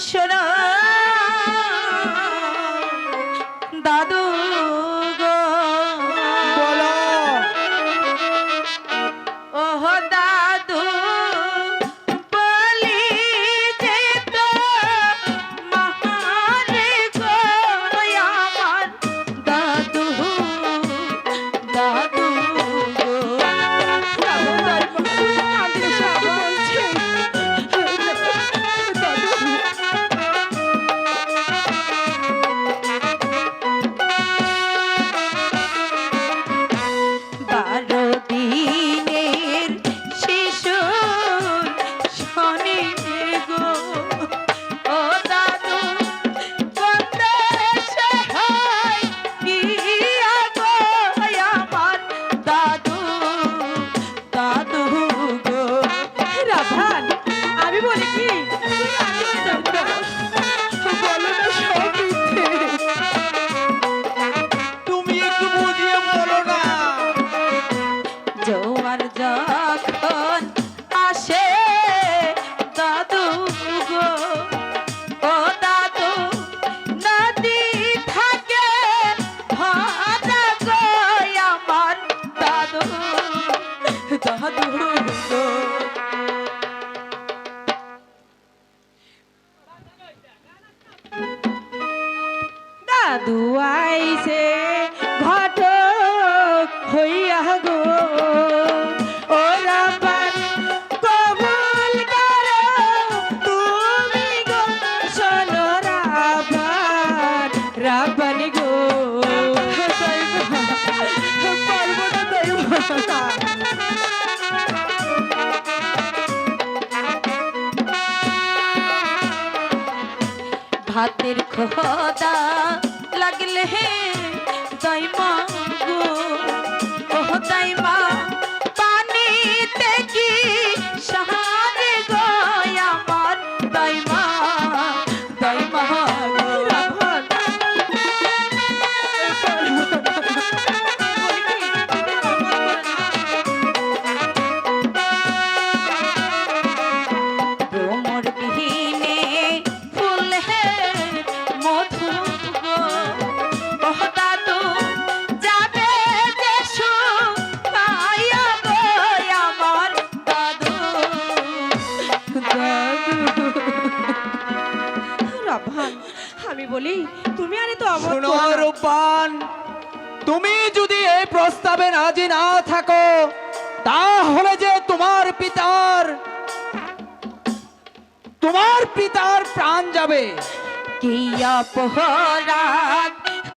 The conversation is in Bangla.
শোনো দাদু গো, বলো। ওহ দাদু বলি যে তো মহারে গো আমার দাদু দাদু গো। দাদু তাই কাঁদলে সব বলছে। দাদু বারো দিনের শিশু শনি গো, ও দাদু বন্দেশে হয় গিয়া গো আমার দাদু দাদু গো। রাধান, আমি বলি কি বলো না সব মিথ্যে। তুমি একটু বুঝিয়ে বলো না। জোয়ার যখন আসে দাদু গো, ও দাদু নদী থাকে ভরা গো আমার দাদু দাদু গো। দাদু আইছে ঘটক হইয়া গো, ও রাবান কবুল করো তুমি গো, শোনো রাবান রাবান গো। পারবো না তাই ভাতের খোদা লাগলে দাইমা গো, ও দাইমা পানিতে কি সাহারে গো আমার দাইমা দাইমা গো। রাধান, ভ্রমর বিহীনে ফুল হে মধু গো, ও দাদু যাবে যে শুকাইয়া গো আমার দাদু দাদু। রাধান, আমি বলি তুমি আরে তো অমত শোনো করো না। রূপবান, তুমি যদি এই প্রস্তাবে রাজি না থাকো তাহলে যে তোমার পিতার প্রাণ যাবে। কি অপরাধ